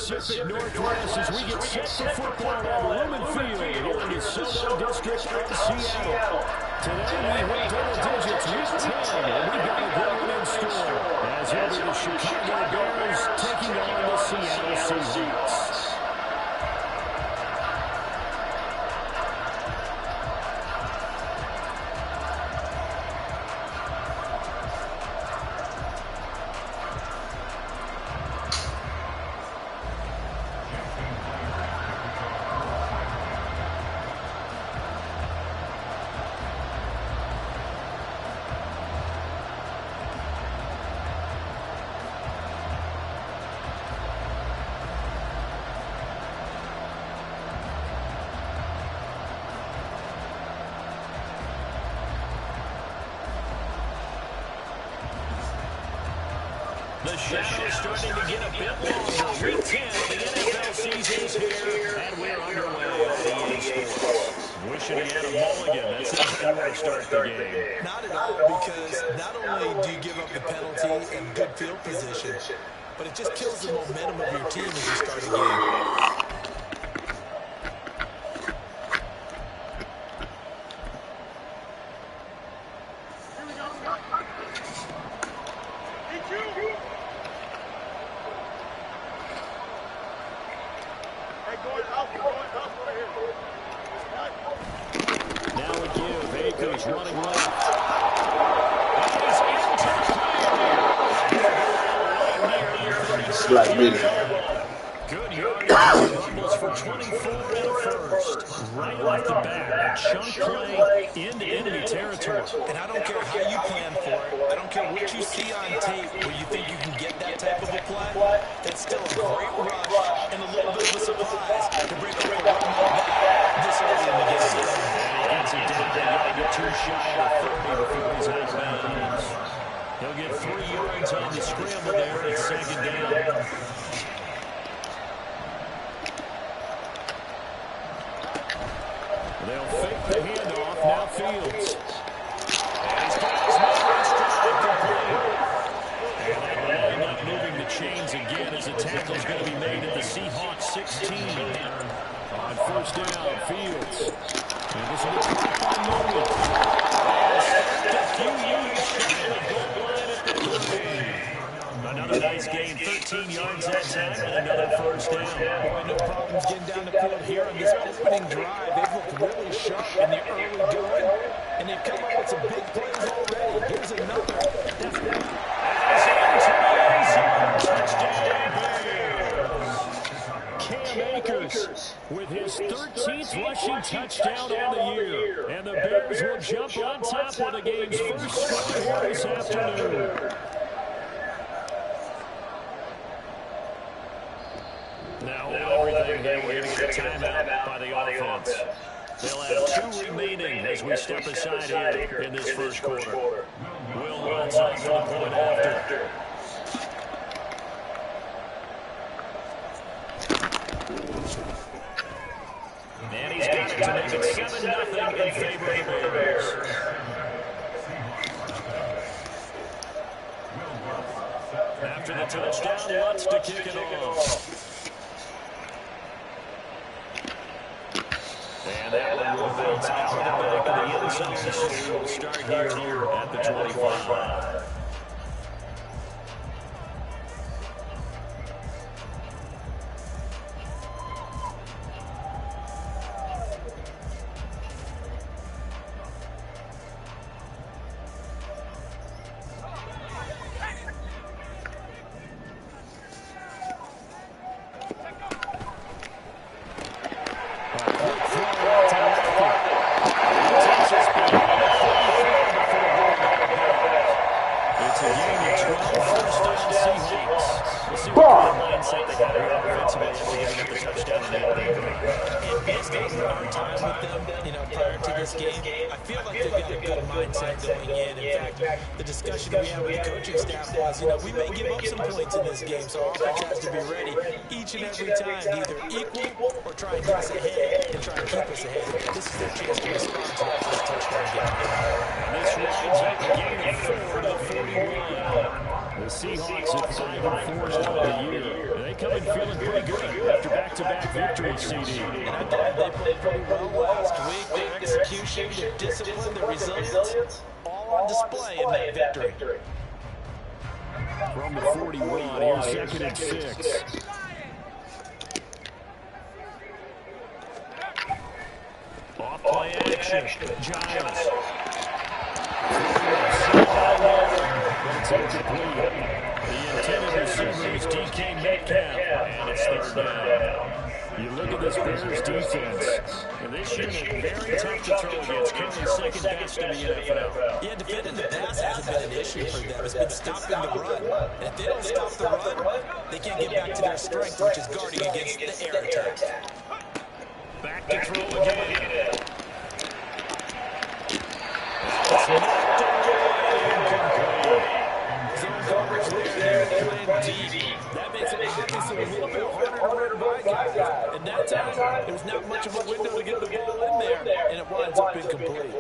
Pacific Northwest as we get set for football at Lumen Field here in the SoDo District of Seattle. Today we hit double digits, week 10, and we've got a good one in store. As it'll be the Chicago Bears taking on the Seattle Seahawks. The shadow is starting to get a bit longer. Week 10 of the NFL season is here, and we're underway on EA Sports. Wishing he had a mulligan. That's how you want to start the game. Not at all, because not only do you give up the penalty and good field position, but it just kills the momentum of your team as you start a game. Running left. Slide me. Good yardage. Rumbles for 24 and first. Right off the bat, a chunk play into enemy territory. And I don't care how you plan for it. I don't care what you see on tape where you think you can get that type of a play. That's still a great rush and a little bit of a surprise to break away with that this early in the game. Gets it down to get too shy of 30 before he's out of bounds. He'll get 3 yards on the scramble there at second down. They'll fake the handoff. Now Fields. And he's got his man strike complete. And they're not moving the chains again as the tackle's going to be made at the Seahawks 16. On first down, Fields. And this will be a moment. A few yards shy of the goal line at the 30. Another nice gain, 13 yards that time, and another first down. Boy, no problems getting down the field here on this opening drive. They've looked really sharp in the early going, and they've come up with some big plays already. Here's another. Touchdown Bears. Cam Akers with his 13th rushing touchdown on the year. And the Bears will jump on top of the game's first score here this afternoon. Now everything there, we're going to get a timeout by the offense. They'll have 2 remaining as we step aside here in this first quarter. Will runs off for the point after. And he's got it to make it 7-0 in favor of the Bears. After the touchdown, wants to kick it off. And that one will bounce out of the back of the end zone. So we'll start here at the 25. We may give up some points in this game, so our offense has to be ready each and every time to either equal or try and get us ahead and try and keep us ahead. This is their chance to respond to that first touchdown game. And this runs out the game of 4 to the 41. The Seahawks at 5-4 now in the year. They come in feeling pretty good after back-to-back victories, CD. And I thought they played pretty well last week. Their execution, their discipline, their resilience, all on display in that victory. From the 41, here's 2nd and 6. Off-play action. Giles. It's incomplete. The intended receiver is DK Metcalf, and it's 3rd down. You look at this Bears defense, and this unit very tough to throw against, currently 2nd best in the NFL. Yeah, defending the pass hasn't been an issue for them. It's been stopping the run. And if they don't stop the run, they can't get back to their strength, which is guarding against the air attack. Back to throw again. That makes it obviously a little bit harder to run by. And that time, there was not much of a window to get the ball in there, and it winds up incomplete.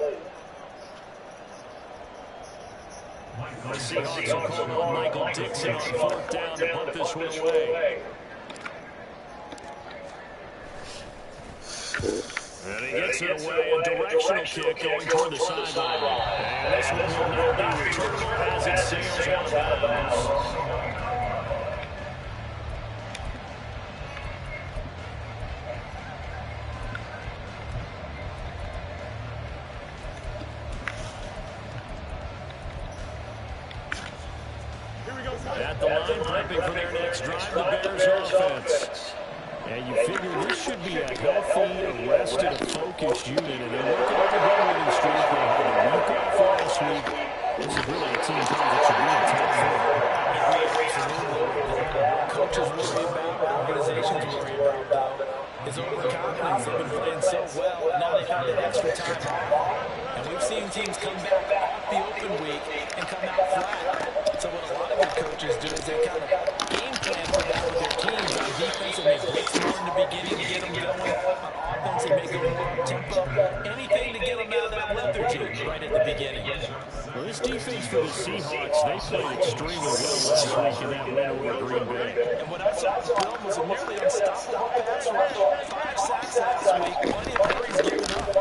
The Seahawks will call on Michael Dixon on 4th down to punt this one away. And he gets it away, a directional kick going toward the sideline. And this one will not be returned as it sails out of bounds. At the line, prepping for their next drive, the Bears offense. And you figure this should be a healthy, rested, focused unit. And they look at the winning streak. They had a week off last week. This is really a team that should be in top 4. Coaches worry about, organizations worry about, is overconfidence. They've been playing so well, and now they have the extra time off. And we've seen teams come back off the open week and come out flat. So what a lot of good coaches do is they kind of game plan for that with their teams. On defense, they make blitz more in the beginning to get them going. On offense, they make them more tempo. Anything to get them out of that lethargy right at the beginning. Well, this defense for the Seahawks, they played extremely well last week in that win over Green Bay. And what I saw from Bill was a nearly unstoppable pass rush. 5 sacks last week, plenty of hurries given up.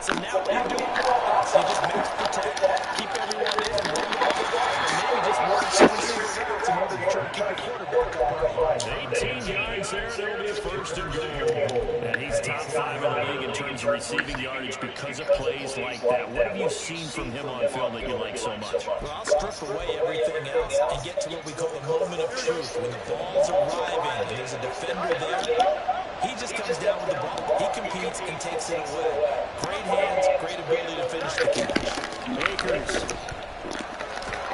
So now what do you do on offense? You just max protect, keep everyone in, and run the ball. Maybe just work 7 single routes in order to try to keep the quarterback upright. 18 yards there, and it'll be a 1st and goal. And he's top 5 in the league in terms of receiving yardage because of plays like that. What have you seen from him on film that you like so much? Well, I'll strip away everything else and get to what we call the moment of truth. When the ball's arriving and there's a defender there, he just comes down with the ball. He competes and takes it away. Great hands, great ability to finish the catch. Akers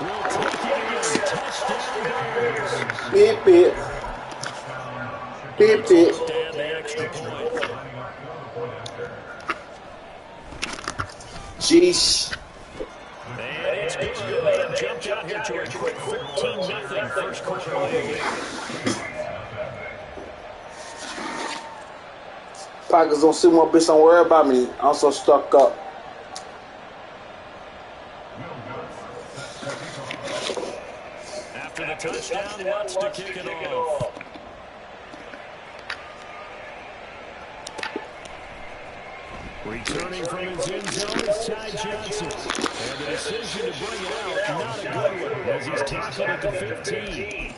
will take it in. Touchdown Bears. Beep, beep. Beep, beep. Stand the extra point. Jeez. And it's good. They jumped out here to a quick 13-0 first quarter lead. Packers don't see one bitch, don't worry about me. I'm so stuck up. After the touchdown, wants to kick it off. Returning from his end zone is Ty Johnson. And the decision to bring it out, not a good one, as he's tackled at the 15.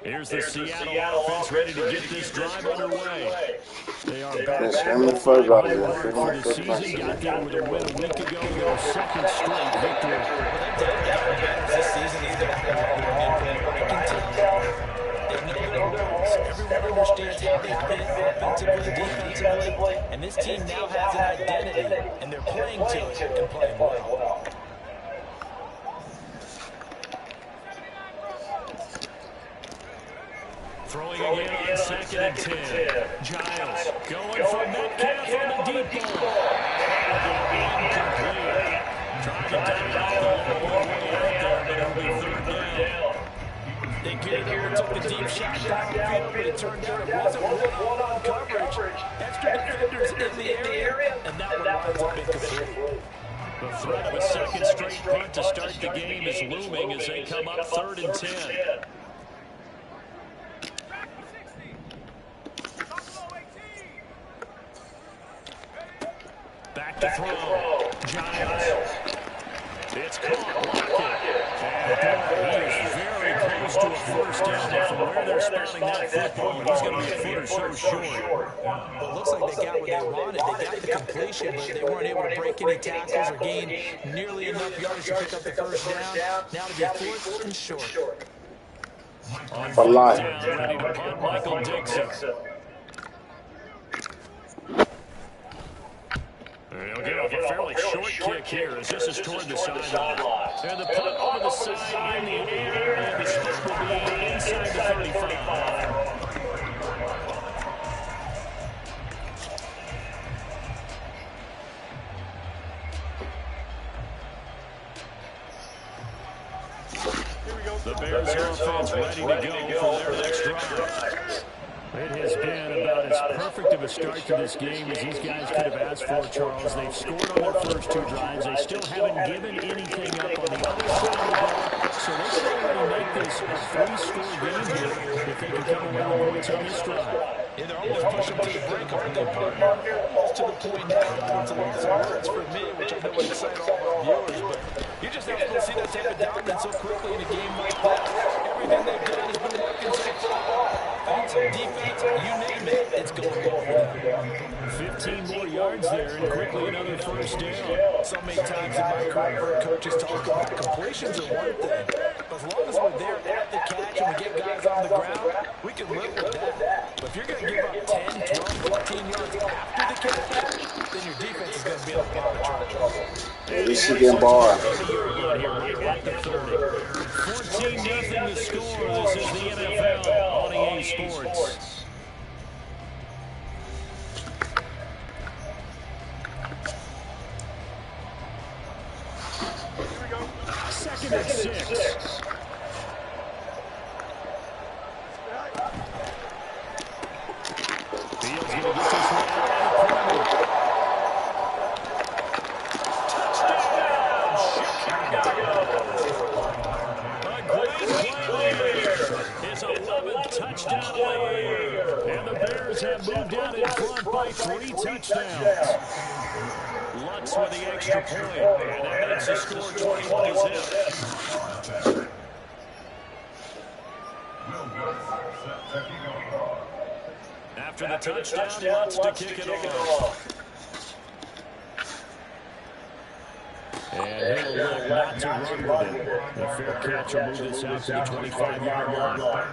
Here's the Seattle offense ready to get this drive underway. They are back for the season. Got there with a win a week ago. Their 2nd straight victory. This season is going to be everyone understands how they fit offensively, defensively, and this team now has an identity, and they're playing to it and playing well. Throwing again on 2nd and 10. Giles going for Metcalf on the deep ball. Incomplete. Tries They carried over, took the deep shot downfield, but it turned out it wasn't one-on-one coverage. Extra defenders in the area, and that one winds up incomplete. The threat of a second straight punt to start the game is looming as they come up 3rd and 10. Back to throw. Giles. It's caught. And he is very close to a first down. But from where they're spotting that football, he's going to be a foot or so short. Well, it looks like they got what they wanted. They got the completion, but they weren't able to break any tackles or gain nearly enough yards to pick up the first down. Now to be 4th and short. On 4th down, ready to punt, Michael Dixon. He'll get off a fairly short kick here as this is toward the sideline. And the punt over the side in the air, and the split will be inside the 35. The Bears offense ready to go for their next drive. It has been about as perfect of a start to this game as these guys could have asked for, Charles. They've scored on their first 2 drives. They still haven't given anything up on the other side of the ball. So they should already make this a 3-score game here if they can come away with points on this drive. Yeah, they're almost pushing to the break, aren't they, partner? Almost to the point now. It's a loss of words for me, which I know would excite all our viewers, but you just have to see that type of dominance so quickly in a game like that. Everything they've done has been working so far. Offense, defense, you name it, it's going well for them. 15 more yards there, and quickly another first down. So many times in my career, coaches talk about completions are one thing, but as long as we're there at the catch and we get guys on the ground, we can live with that. But if you're going to give up 10, 12, 14 yards after the catch, then your defense is going to be in a lot of trouble. At least she getting barred. 14-0 to score. This is the NFL on EA Sports. Second and 6. Fields going to get this one out. His 11th touchdown of the year. And the Bears have moved out in front by 3 touchdowns. Lutz with the extra point. And that makes the score 21-0. After the touchdown, Lutz to kick it off. And he'll look not to run with it. The fair catch will move this out to the 25-yard line.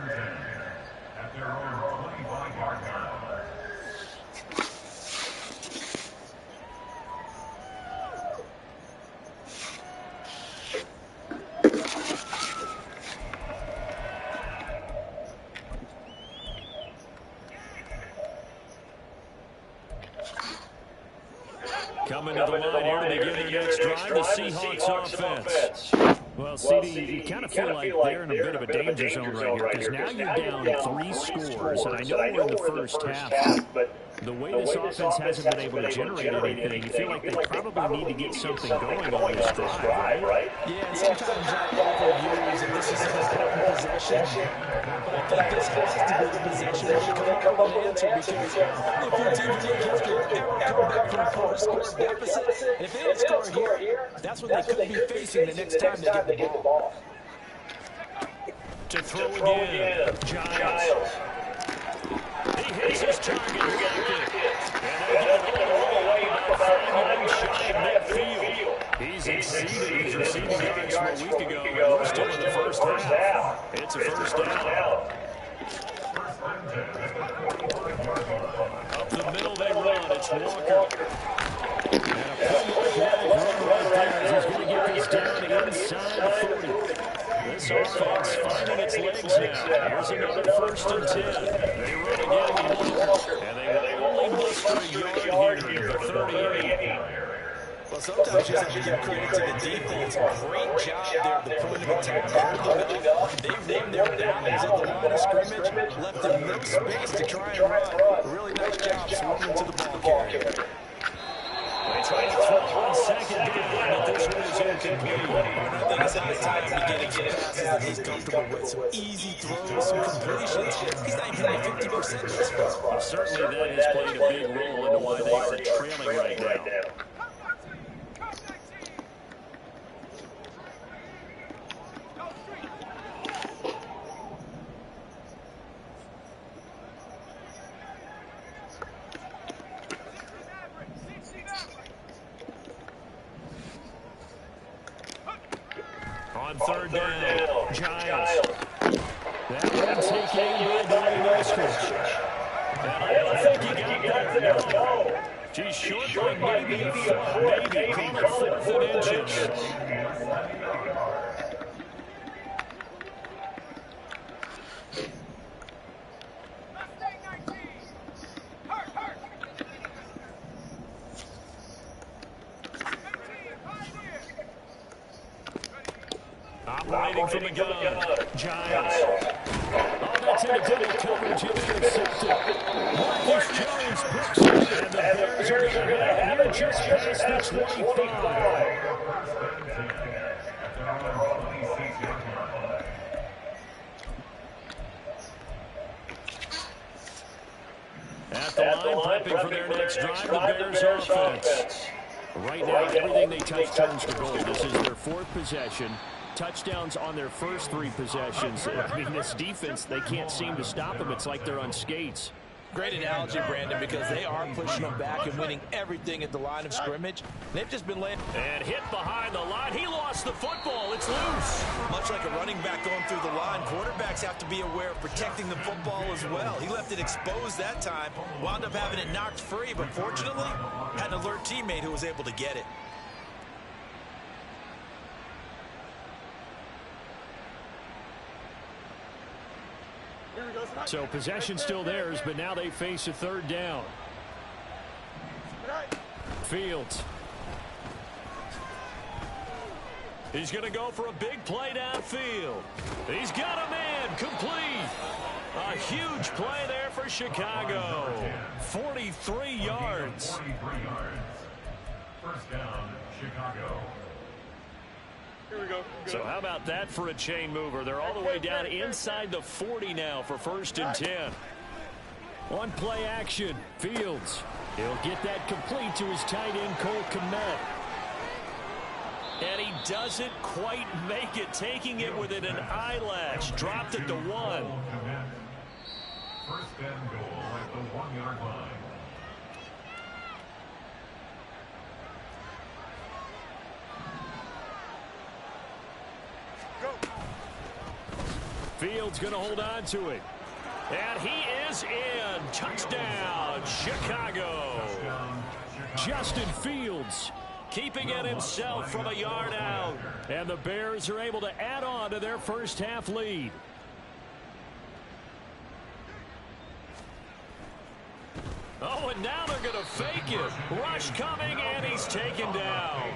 Coming to the line here to begin their next drive, the Seahawks offense. Well, CD, you kind of feel like they're in a bit of a danger zone right here because now you're down 3 scores, and I know we're in the first half, but the way this offense hasn't been able to generate anything, you feel like they probably need to get something going on this drive, right? Yeah, and sometimes I overuse, and this is an important possession, but I think this has to be the possession where you come up with an answer because if your team take history, they will come back from a 4-score deficit, and if they don't score here, that's what they could be facing the next time they get the ball. To throw again, Giles. He hits his target, and they get it all the way about 5 yards shy of midfield. He's exceeded his receiving yards from a week ago. We're still in the first half. It's a first down. Up the middle they run. It's Walker. And a full run right there as he's going to get this down inside the 40. This offense finding its legs now. Here's another 1st and 10. They run again, and they only muster a yard here at the 38. Well, sometimes you just have to give credit to the defense. Great job there at the point of attack, holding up. They won their battles at the line of scrimmage, left them no space to try and run. Really nice job swarming to the ball carrier. They try to throw on second down, but this one is incomplete. I think it's high time to get some passes that he's comfortable with. Some easy throws, some completions. He's not even at 50% this far. Certainly that has played a big role into why they are trailing right now. On third down, Giles. That one taken by Dwayne Eskridge. And I don't think he got that. No. Geez, short by maybe a foot. Maybe. Call it 4th and inches. Operating from the gun, Giles. Oh, that's in a double coverage. He'll be intercepted. Marcus Jones picks it, and the Bears are going to head here just past the 25. At the line, prepping for their next drive, the Bears offense. Right now, everything they touch turns to gold. This is their 4th possession. Touchdowns on their first 3 possessions. I mean, this defense, they can't seem to stop them. It's like they're on skates. Great analogy, Brandon, because they are pushing them back and winning everything at the line of scrimmage. They've just been laying. And hit behind the line. He lost the football. It's loose. Much like a running back going through the line, quarterbacks have to be aware of protecting the football as well. He left it exposed that time, wound up having it knocked free, but fortunately, had an alert teammate who was able to get it. So possession still theirs, but now they face a third down. Fields. He's going to go for a big play downfield. He's got a man complete. A huge play there for Chicago. 43 yards. First down, Chicago. Here we go. So how about that for a chain mover? They're all the way down inside the 40 now for 1st and 10. One play action. Fields. He'll get that complete to his tight end, Cole Kmet. And he doesn't quite make it, taking it within an eyelash. Dropped it to 1. First and goal at the 1-yard line. Fields going to hold on to it. And he is in. Touchdown, Chicago. Justin Fields keeping it himself from a yard out. And the Bears are able to add on to their first half lead. Oh, and now they're going to fake it. Rush coming, and he's taken down.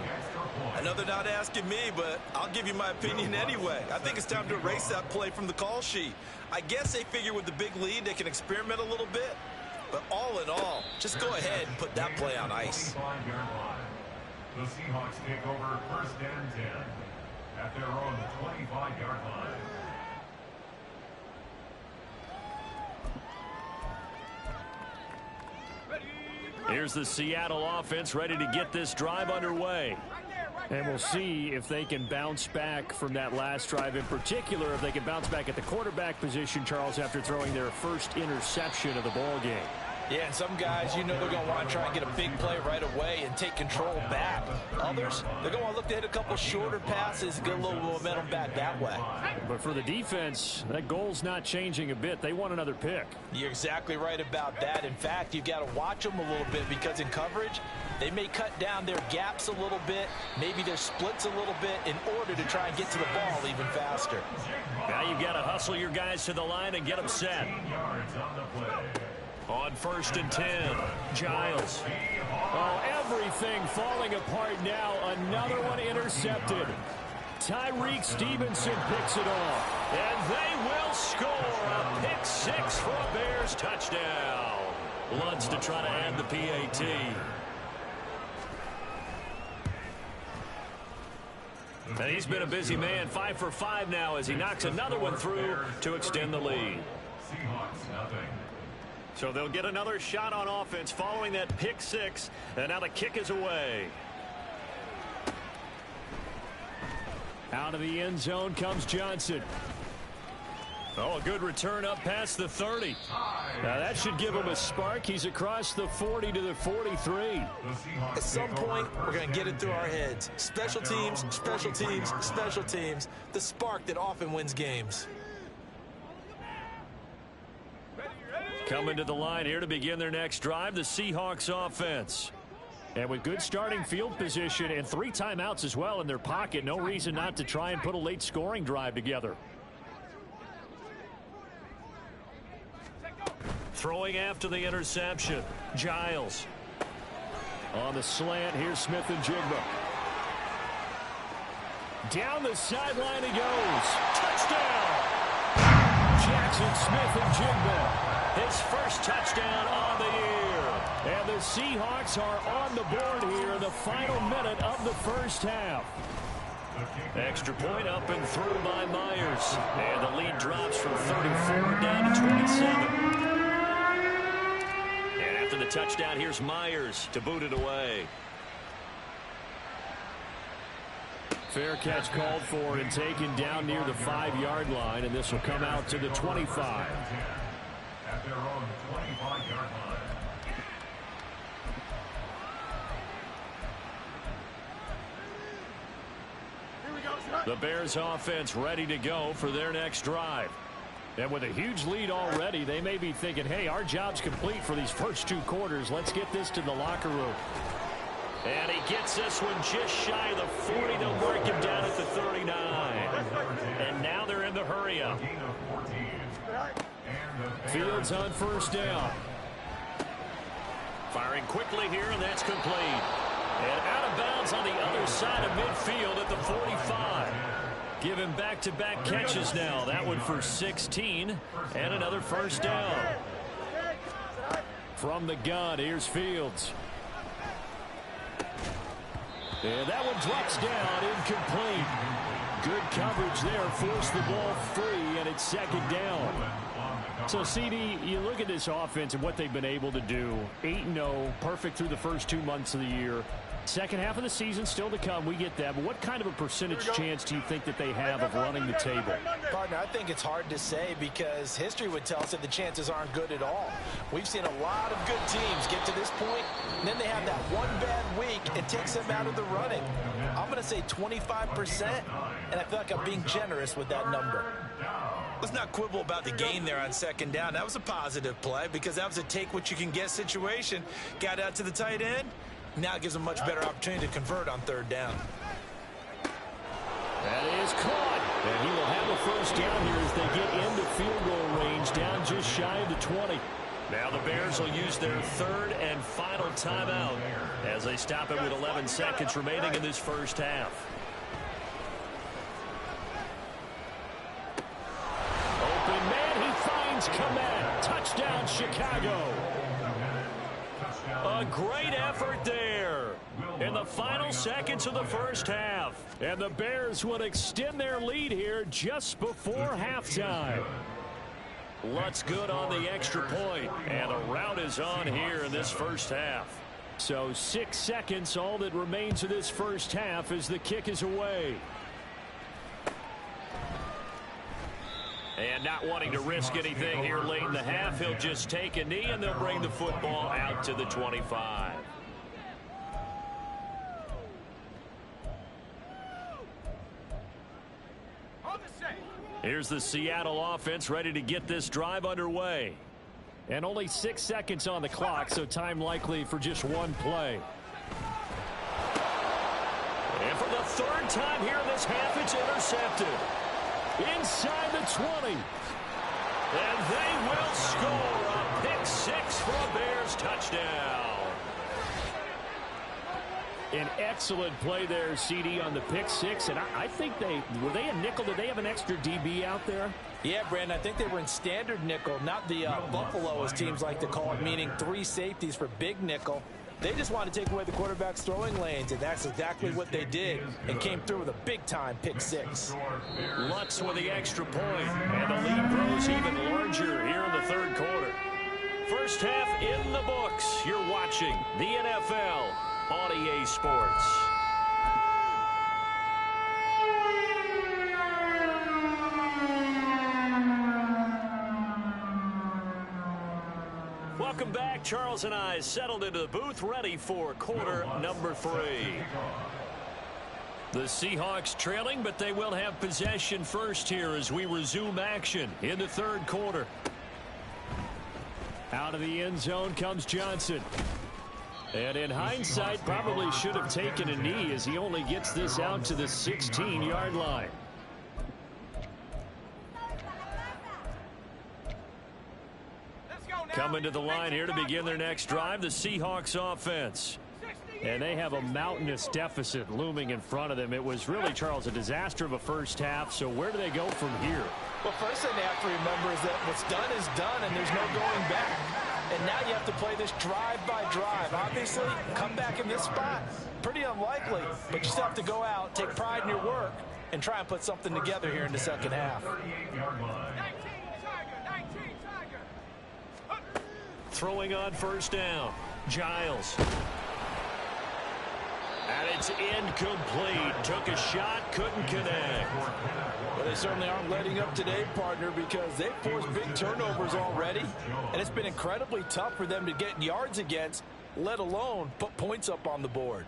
I know they're not asking me, but I'll give you my opinion anyway. I think it's time to erase that play from the call sheet. I guess they figure with the big lead they can experiment a little bit. But all in all, just go ahead and put that play on ice. 25-yard line. The Seahawks take over 1st and 10 at their own 25-yard line. Here's the Seattle offense ready to get this drive underway. And we'll see if they can bounce back from that last drive, in particular, if they can bounce back at the quarterback position, Charles, after throwing their first interception of the ball game. Yeah, and some guys, you know they're going to want to try and get a big play right away and take control back. Others, they're going to look to hit a couple shorter passes, get a little momentum back that way. But for the defense, that goal's not changing a bit. They want another pick. You're exactly right about that. In fact, you've got to watch them a little bit because in coverage, they may cut down their gaps a little bit, maybe their splits a little bit in order to try and get to the ball even faster. Now you've got to hustle your guys to the line and get them set. On 1st and 10, Giles. Oh, everything falling apart now. Another one intercepted. Tyreek Stevenson picks it off. And they will score a pick six for a Bears touchdown. Lutz to try to add the PAT. And he's been a busy man, 5 for 5 now as he knocks another one through to extend the lead. Seahawks, nothing. So they'll get another shot on offense following that pick six, and now the kick is away. Out of the end zone comes Johnson. Oh, a good return up past the 30. Now that should give him a spark. He's across the 40 to the 43. At some point, we're going to get it through our heads. Special teams, special teams, special teams. The spark that often wins games. Coming to the line here to begin their next drive, the Seahawks offense. And with good starting field position and 3 timeouts as well in their pocket, no reason not to try and put a late scoring drive together. Throwing after the interception, Giles. On the slant, here's Smith and Jigba. Down the sideline he goes. Touchdown! Jackson Smith and Jigba. His first touchdown on the year. And the Seahawks are on the board here in the final minute of the first half. Extra point up and through by Myers. And the lead drops from 34 down to 27. And after the touchdown, here's Myers to boot it away. Fair catch called for and taken down near the 5-yard line, and this will come out to the 25. At their own 25-yard line. The Bears offense ready to go for their next drive. And with a huge lead already, they may be thinking, hey, our job's complete for these first 2 quarters. Let's get this to the locker room. And he gets this one just shy of the 40. They'll break him down at the 39. And now they're in the hurry-up. Fields on first down. Firing quickly here, and that's complete. And out of bounds on the other side of midfield at the 45. Giving back-to-back catches now. That one for 16, and another first down. From the gun, here's Fields. And that one drops down, incomplete. Good coverage there, forced the ball free, and it's second down. So, CD, you look at this offense and what they've been able to do. 8-0, perfect through the first 2 months of the year. Second half of the season still to come. We get that. But what kind of a percentage chance do you think that they have of running the table? Partner, I think it's hard to say because history would tell us that the chances aren't good at all. We've seen a lot of good teams get to this point, and then they have that one bad week. It takes them out of the running. I'm going to say 25%, and I feel like I'm being generous with that number. Let's not quibble about the gain there on second down. That was a positive play because that was a take-what-you-can-get situation. Got out to the tight end. Now it gives them a much better opportunity to convert on third down. That is caught. And he will have a first down here as they get into field goal range, down just shy of the 20. Now the Bears will use their third and final timeout as they stop it with 11 seconds remaining in this first half. Open man, he finds Komet. Touchdown, Chicago. A great effort there in the final seconds of the first half. And the Bears would extend their lead here just before halftime. Lutz good on the extra point, and the route is on here in this first half. So 6 seconds, all that remains of this first half as the kick is away. And not wanting to risk anything here late in the half, he'll just take a knee, and they'll bring the football out to the 25. Here's the Seattle offense ready to get this drive underway. And only 6 seconds on the clock, so time likely for just one play. And for the third time here in this half, it's intercepted. Inside the 20. And they will score a pick six for a Bears touchdown. An excellent play there, CD, on the pick six. And I think were they a nickel? Did they have an extra DB out there? Yeah, Brandon, I think they were in standard nickel, not the Buffalo, as teams like to call it, meaning 3 safeties for big nickel. They just wanted to take away the quarterback's throwing lanes, and that's exactly what they did, and came through with a big-time pick six. Lutz with the extra point, and the lead grows even larger here in the third quarter. First half in the books. You're watching the NFL on EA Sports. Welcome back. Charles and I settled into the booth, ready for quarter number 3. The Seahawks trailing, but they will have possession first here as we resume action in the third quarter. Out of the end zone comes Johnson. And in hindsight, probably should have taken a knee as he only gets this out to the 16-yard line. Coming to the line here to begin their next drive, the Seahawks offense. And they have a mountainous deficit looming in front of them. It was really, Charles, a disaster of a first half. So where do they go from here? Well, first thing they have to remember is that what's done is done, and there's no going back. And now you have to play this drive by drive. Obviously, come back in this spot, pretty unlikely. But you still have to go out, take pride in your work, and try and put something together here in the second half. Throwing on first down, Giles. And it's incomplete. Took a shot, couldn't connect. Well, they certainly aren't letting up today, partner, because they've forced big turnovers already. And it's been incredibly tough for them to get yards against, let alone put points up on the board.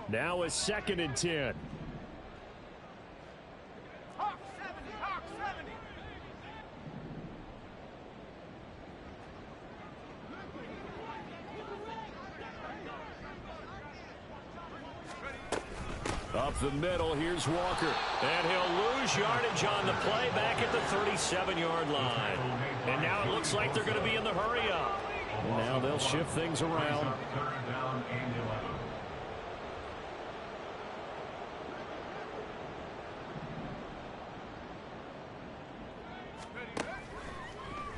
Now a 2nd and 10. Up the middle, here's Walker. And he'll lose yardage on the play back at the 37-yard line. And now it looks like they're going to be in the hurry-up. Now they'll shift things around.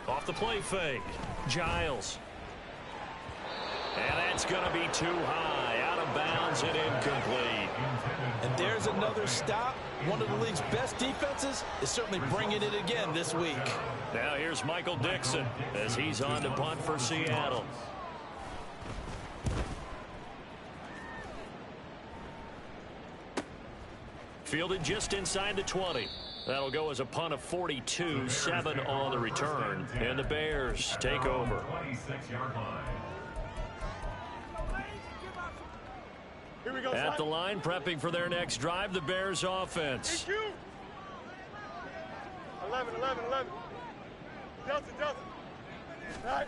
Off the play fake, Giles. And that's going to be too high, out of bounds and incomplete. And there's another stop. One of the league's best defenses is certainly bringing it again this week. Now here's Michael Dixon as he's on to punt for Seattle. Fielded just inside the 20. That'll go as a punt of 42, 7 on the return. And the Bears take over. At the line, prepping for their next drive, the Bears offense. 11. Delta.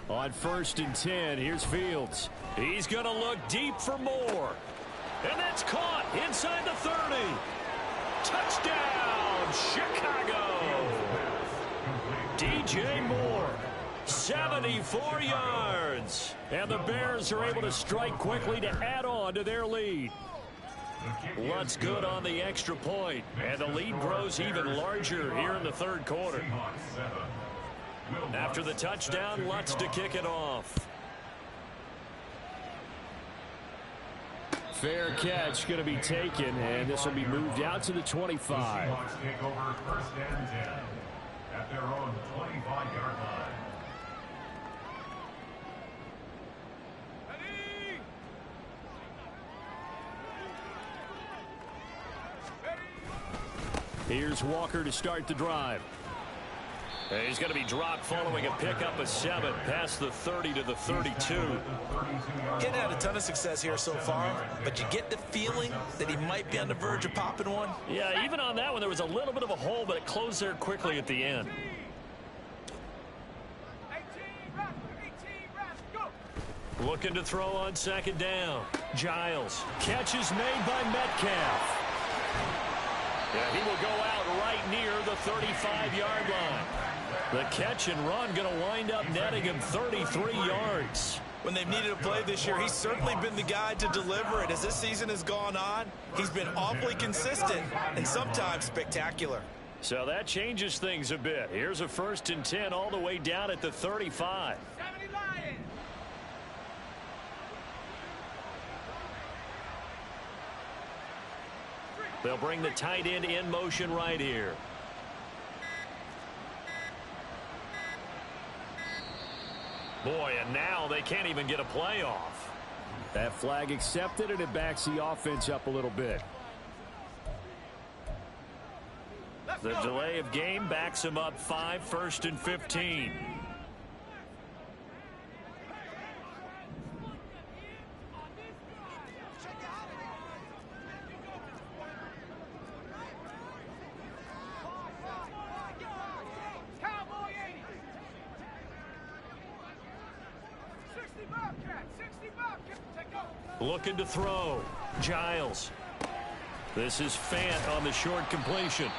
On 1st and 10, here's Fields. He's going to look deep for more. And that's caught inside the 30. Touchdown, Chicago. DJ Moore, 74 yards. And the Bears are able to strike quickly to add on to their lead. Lutz good on the extra point, and the lead grows even larger here in the third quarter. After the touchdown, Lutz to kick it off. Fair catch going to be taken, and this will be moved out to the 25. The Seahawks take over 1st and 10 at their own 25-yard line. Here's Walker to start the drive. And he's going to be dropped following a pickup of 7 past the 30 to the 32. Getting had a ton of success here so far, but you get the feeling that he might be on the verge of popping one. Yeah, even on that one, there was a little bit of a hole, but it closed there quickly at the end. Looking to throw on 2nd down. Giles. Catch is made by Metcalf. Yeah, he will go out right near the 35-yard line. The catch and run going to wind up netting him 33 yards. When they've needed a play this year, he's certainly been the guy to deliver it. As this season has gone on, he's been awfully consistent and sometimes spectacular. So that changes things a bit. Here's a 1st and 10 all the way down at the 35. They'll bring the tight end in motion right here. Boy, and now they can't even get a play off. That flag accepted, and it backs the offense up a little bit. The delay of game backs him up 5, 1st and 15. Looking to throw. Giles. This is Fant on the short completion.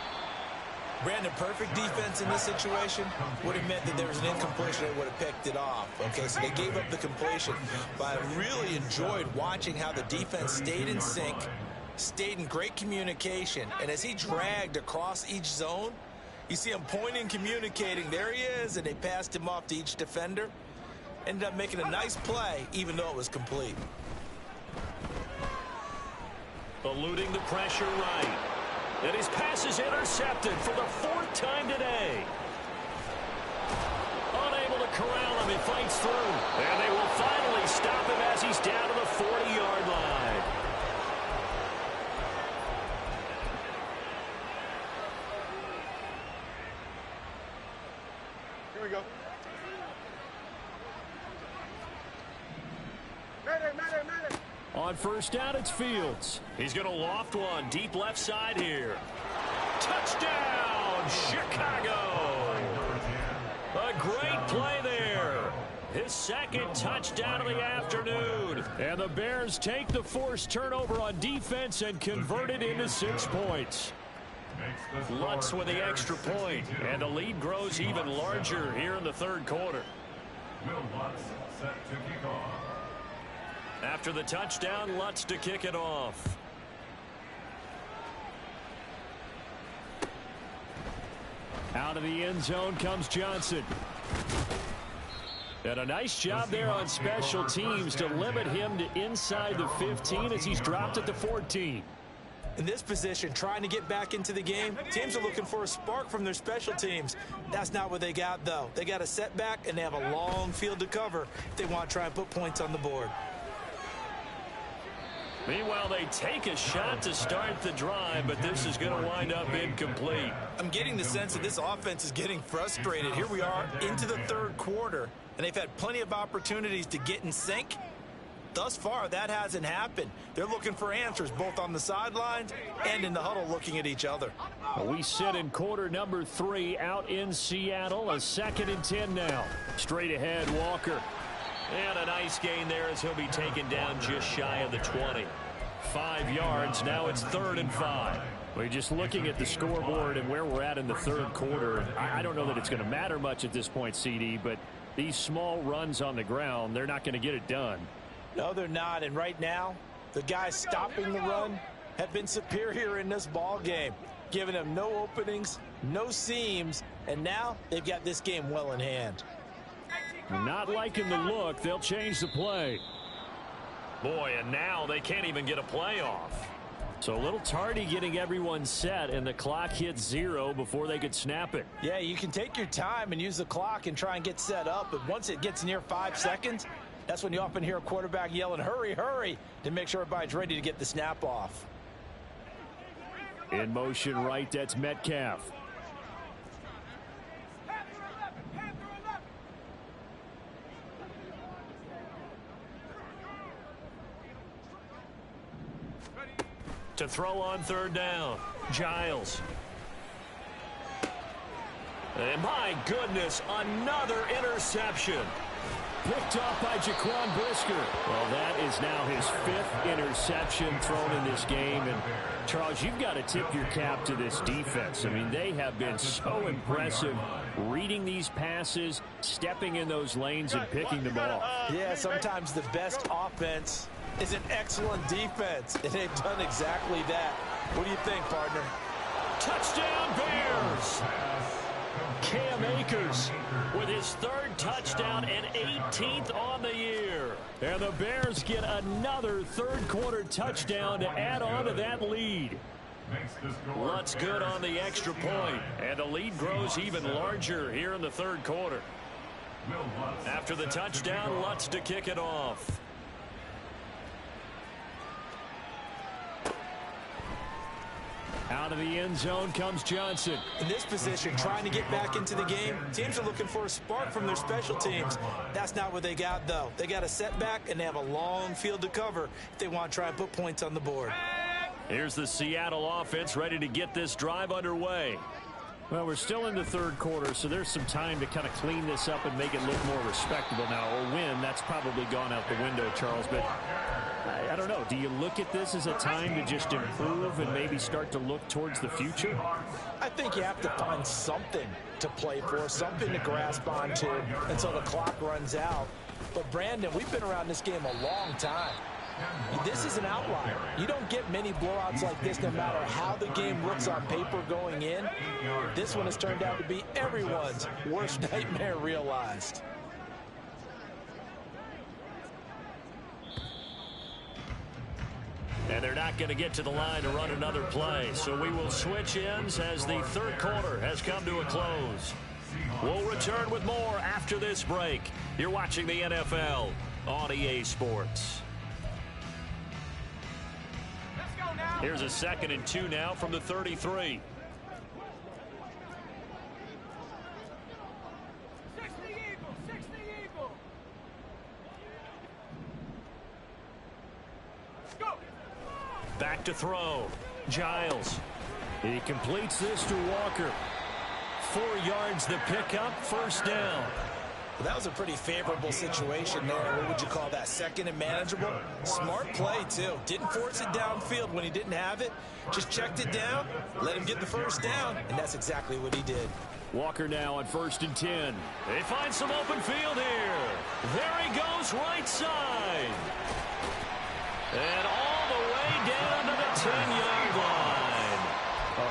Brandon, perfect defense in this situation would have meant that there was an incompletion that would have picked it off. Okay, so they gave up the completion. But I really enjoyed watching how the defense stayed in sync, stayed in great communication. And as he dragged across each zone, you see him pointing, communicating. There he is, and they passed him off to each defender. Ended up making a nice play, even though it was complete. Eluding the pressure right. And his pass is intercepted for the 4th time today. Unable to corral him, he fights through. And they will finally stop him as he's down to the 40-yard line. Here we go. On 1st down, it's Fields. He's going to loft one deep left side here. Touchdown, Chicago! A great play there. His 2nd touchdown of the afternoon. And the Bears take the forced turnover on defense and convert it into 6 points. Lutz with the extra point, and the lead grows even larger here in the 3rd quarter. Will Lutz set to kick off. After the touchdown, Lutz to kick it off. Out of the end zone comes Johnson. And a nice job there on special teams to limit him to inside the 15 as he's dropped at the 14. In this position, trying to get back into the game, teams are looking for a spark from their special teams. That's not what they got, though. They got a setback, and they have a long field to cover if they want to try and put points on the board. Meanwhile, they take a shot to start the drive, but this is going to wind up incomplete. I'm getting the sense that this offense is getting frustrated. Here we are into the 3rd quarter, and they've had plenty of opportunities to get in sync. Thus far, that hasn't happened. They're looking for answers both on the sidelines and in the huddle looking at each other. We sit in quarter number 3 out in Seattle. A 2nd and 10 now. Straight ahead, Walker. And a nice gain there as he'll be taken down just shy of the 20. 5 yards. Now it's 3rd and 5. We're just looking at the scoreboard and where we're at in the 3rd quarter. I don't know that it's going to matter much at this point, CD, but these small runs on the ground, they're not going to get it done. No, they're not. And right now, the guys stopping the run have been superior in this ball game, giving them no openings, no seams, and now they've got this game well in hand. Not liking the look. They'll change the play. Boy, and now they can't even get a play off. So a little tardy getting everyone set, and the clock hits 0 before they could snap it. Yeah, you can take your time and use the clock and try and get set up, but once it gets near 5 seconds, that's when you often hear a quarterback yelling, hurry, hurry, to make sure everybody's ready to get the snap off. In motion right, that's Metcalf. To throw on 3rd down, Giles. And my goodness, another interception. Picked off by Jaquan Brisker. Well, that is now his 5th interception thrown in this game. And Charles, you've got to tip your cap to this defense. I mean, they have been so impressive reading these passes, stepping in those lanes, and picking them off. Yeah, sometimes the best offense is an excellent defense, and they've done exactly that. What do you think, partner? Touchdown, Bears! Cam Akers with his third touchdown and 18th on the year. And the Bears get another third-quarter touchdown to add on to that lead. Lutz good on the extra point, and the lead grows even larger here in the third quarter. After the touchdown, Lutz to kick it off. Out of the end zone comes Johnson. In this position, trying to get back into the game, teams are looking for a spark from their special teams. That's not what they got, though. They got a setback, and they have a long field to cover if they want to try and put points on the board. Here's the Seattle offense ready to get this drive underway. Well, we're still in the third quarter, so there's some time to kind of clean this up and make it look more respectable now. Or win, that's probably gone out the window, Charles. But I don't know. Do you look at this as a time to just improve and maybe start to look towards the future? I think you have to find something to play for, something to grasp onto until the clock runs out. But, Brandon, we've been around this game a long time. This is an outlier. You don't get many blowouts like this no matter how the game looks on paper going in. This one has turned out to be everyone's worst nightmare realized. And they're not going to get to the line to run another play. So we will switch ends as the third quarter has come to a close. We'll return with more after this break. You're watching the NFL on EA Sports. Here's a 2nd and 2 now from the 33. Back to throw. Giles. He completes this to Walker. 4 yards the pickup, first down. Well, that was a pretty favorable situation there. What would you call that? 2nd and manageable? Smart play, too. Didn't force it downfield when he didn't have it. Just checked it down, let him get the first down, and that's exactly what he did. Walker now on 1st and 10. They find some open field here. There he goes, right side. And all the way down to the 10-yard line.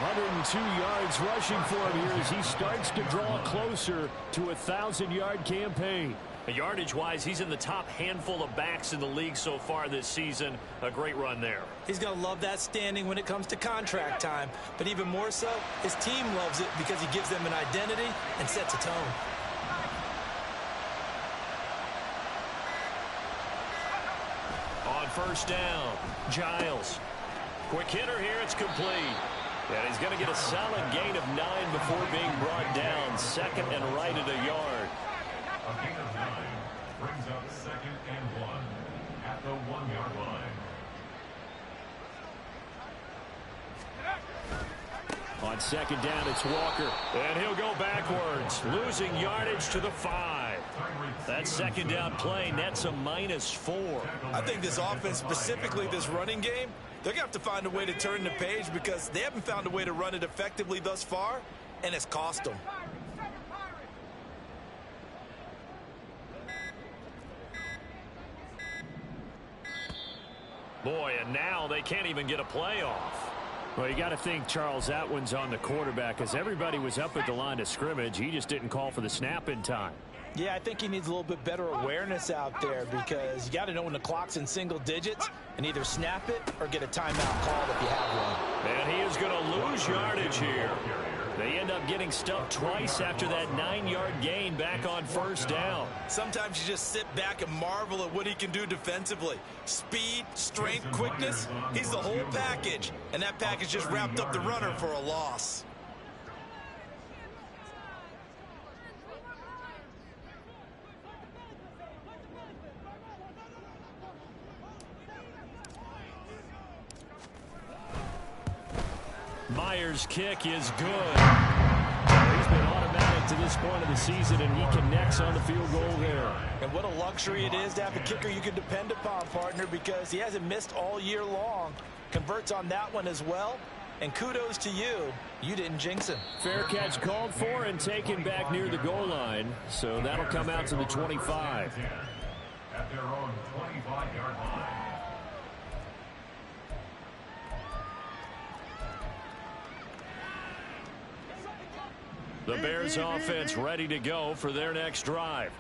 102 yards rushing for him here as he starts to draw closer to a 1,000-yard campaign. Yardage-wise, he's in the top handful of backs in the league so far this season. A great run there. He's going to love that standing when it comes to contract time. But even more so, his team loves it because he gives them an identity and sets a tone. On first down, Giles. Quick hitter here, it's complete. And he's going to get a solid gain of 9 before being brought down. 2nd and right at a yard. A gain of 9 brings up 2nd and 1 at the 1-yard line. On 2nd down, it's Walker. And he'll go backwards, losing yardage to the 5. That 2nd down play nets a -4. I think this offense, specifically this running game, they're going to have to find a way to turn the page because they haven't found a way to run it effectively thus far, and it's cost them. Boy, and now they can't even get a play off. Well, you got to think, Charles, that one's on the quarterback as everybody was up at the line of scrimmage. He just didn't call for the snap in time. Yeah, I think he needs a little bit better awareness out there because you got to know when the clock's in single digits and either snap it or get a timeout called if you have one. And he is going to lose yardage here. They end up getting stuffed twice after that 9-yard gain back on first down. Sometimes you just sit back and marvel at what he can do defensively. Speed, strength, quickness, he's the whole package. And that package just wrapped up the runner for a loss. Myers' kick is good. He's been automatic to this point of the season, and he connects on the field goal there. And what a luxury it is to have a kicker you can depend upon, partner, because he hasn't missed all year long. converts on that one as well. And kudos to you. You didn't jinx him. Fair catch called for and taken back near the goal line. So that'll come out to the 25. At their own 25-yard line. The Bears offense ready to go for their next drive.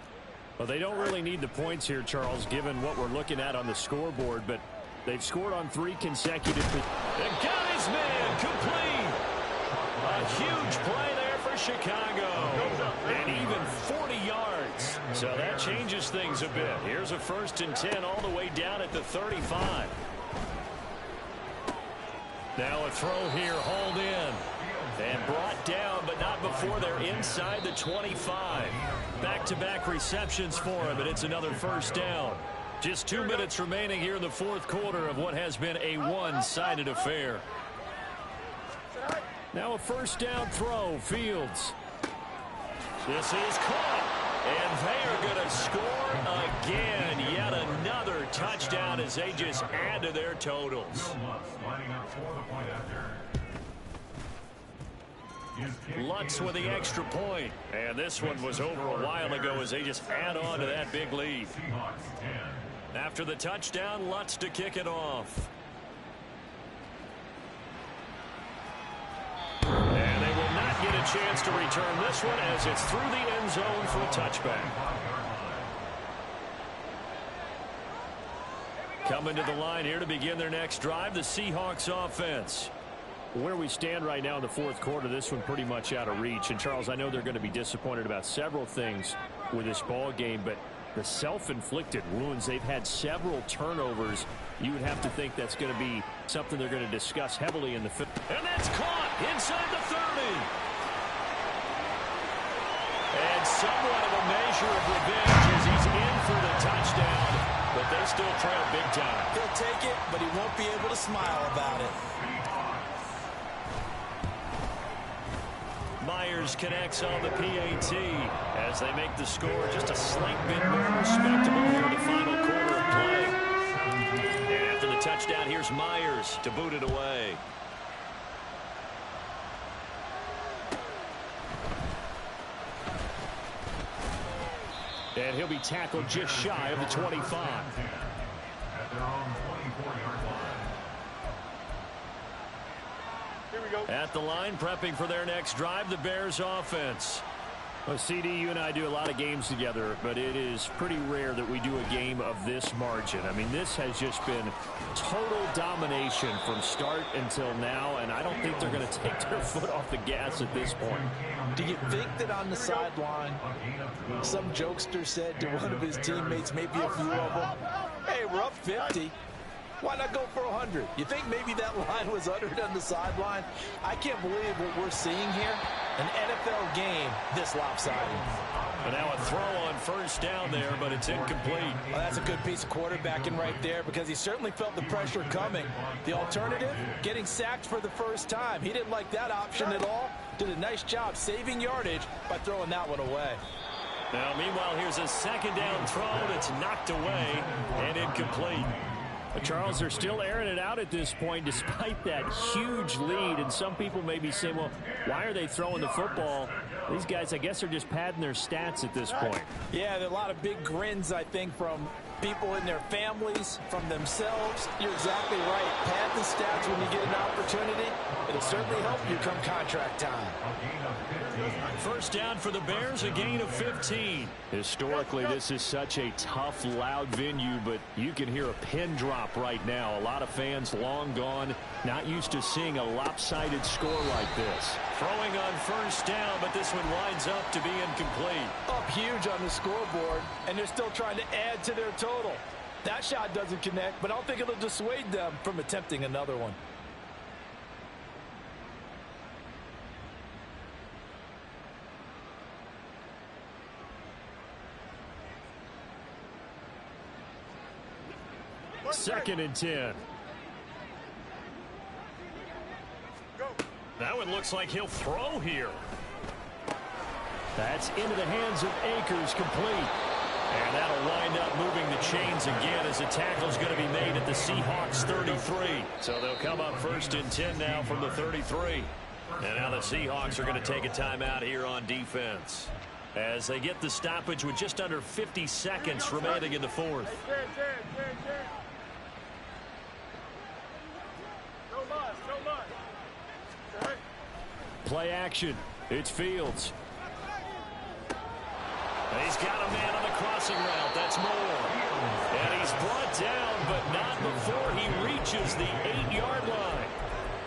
Well, they don't really need the points here, Charles, given what we're looking at on the scoreboard, but they've scored on 3 consecutive. And got his man complete. A huge play there for Chicago. And even 40 yards. So that changes things a bit. Here's a 1st and 10 all the way down at the 35. Now a throw here, hauled in. And brought down, but not before they're inside the 25. Back-to-back receptions for him, and it's another 1st down. Just 2 minutes remaining here in the 4th quarter of what has been a one-sided affair. Now a 1st down throw, Fields. This is caught, and they are going to score again. Yet another touchdown as they just add to their totals. Lutz with the extra point. And this one was over a while ago as they just add on to that big lead. After the touchdown, Lutz to kick it off. And they will not get a chance to return this one as it's through the end zone for a touchback. Coming to the line here to begin their next drive, the Seahawks offense. Where we stand right now in the 4th quarter, this one pretty much out of reach. And, Charles, I know they're going to be disappointed about several things with this ball game, but the self-inflicted wounds, they've had several turnovers. You would have to think that's going to be something they're going to discuss heavily in the fifth. And that's caught inside the 30. And somewhat of a measure of revenge as he's in for the touchdown, but they still trail big time. He'll take it, but he won't be able to smile about it. Myers connects on the PAT as they make the score just a slight bit more respectable here in the final quarter of play. And after the touchdown, here's Myers to boot it away. And he'll be tackled just shy of the 25. At their own 24-yard line. At the line, prepping for their next drive, the Bears offense. Well, CD, you and I do a lot of games together, but it is pretty rare that we do a game of this margin. I mean, this has just been total domination from start until now, and I don't think they're going to take their foot off the gas at this point. Do you think that on the sideline, some jokester said to one of his teammates, maybe a few of them, hey, we're up 50. Why not go for 100? You think maybe that line was uttered on the sideline? I can't believe what we're seeing here. An NFL game this lopsided. And now a throw on 1st down there, but it's incomplete. Well, that's a good piece of quarterbacking right there because he certainly felt the pressure coming. The alternative, getting sacked for the 1st time. He didn't like that option at all. Did a nice job saving yardage by throwing that one away. Now, meanwhile, here's a 2nd down throw that's knocked away and incomplete. But Charles, they're still airing it out at this point despite that huge lead. And some people may be saying, well, why are they throwing the football? These guys, I guess, are just padding their stats at this point. Yeah, there are a lot of big grins, I think, from people in their families, from themselves. You're exactly right. Pad the stats when you get an opportunity. It'll certainly help you come contract time. 1st down for the Bears, a gain of 15. Historically, this is such a tough, loud venue, but you can hear a pin drop right now. A lot of fans long gone, not used to seeing a lopsided score like this. Throwing on 1st down, but this one winds up to be incomplete. Up huge on the scoreboard, and they're still trying to add to their total. That shot doesn't connect, but I don't think it'll dissuade them from attempting another one. Second and 10. That one looks like he'll throw here. That's into the hands of Akers, complete. And that'll wind up moving the chains again as the tackle's going to be made at the Seahawks 33. So they'll come up 1st and 10 now from the 33. And now the Seahawks are going to take a timeout here on defense as they get the stoppage with just under 50 seconds remaining in the 4th. Play action. It's Fields. He's got a man on the crossing route. That's Moore. And he's brought down, but not before he reaches the 8-yard line.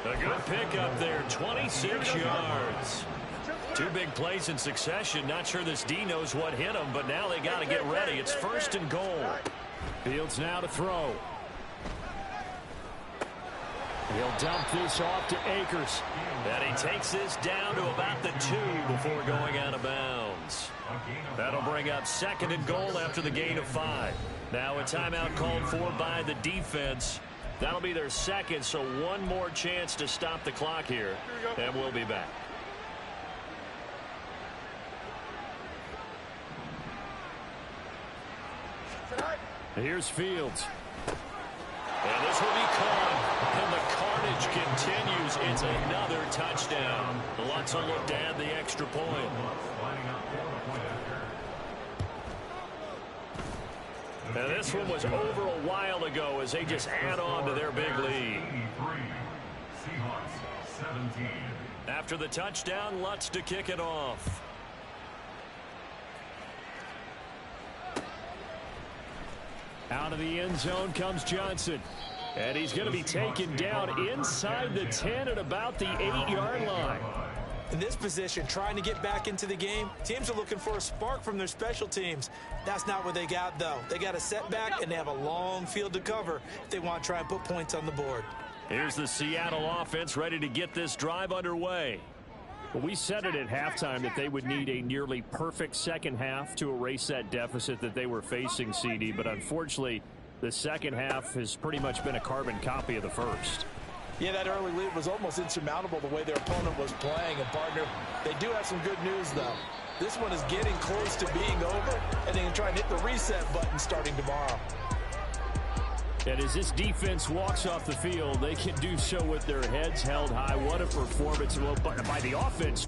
A good pickup there, 26 yards. 2 big plays in succession. Not sure this D knows what hit him, but now they got to get ready. It's 1st and goal. Fields now to throw. He'll dump this off to Akers. And he takes this down to about the 2 before going out of bounds. That'll bring up 2nd and goal after the gain of 5. Now a timeout called for by the defense. That'll be their 2nd, so 1 more chance to stop the clock here. And we'll be back. Here's Fields. And this will be caught. And the carnage continues. It's another touchdown. Lutz will look to add the extra point. And this one was over a while ago as they just add on to their big lead. Seahawks 17. After the touchdown, Lutz to kick it off. Out of the end zone comes Johnson. And he's going to be taken down inside the 10 at about the 8-yard line. In this position, trying to get back into the game, teams are looking for a spark from their special teams. That's not what they got, though. They got a setback, and they have a long field to cover if they want to try and put points on the board. Here's the Seattle offense ready to get this drive underway. Well, we said it at halftime that they would need a nearly perfect second half to erase that deficit that they were facing, CD. But unfortunately, the second half has pretty much been a carbon copy of the first. Yeah, that early lead was almost insurmountable the way their opponent was playing. And, partner, they do have some good news, though. This one is getting close to being over, and they can try and hit the reset button starting tomorrow. And as this defense walks off the field, they can do so with their heads held high. What a performance by the offense.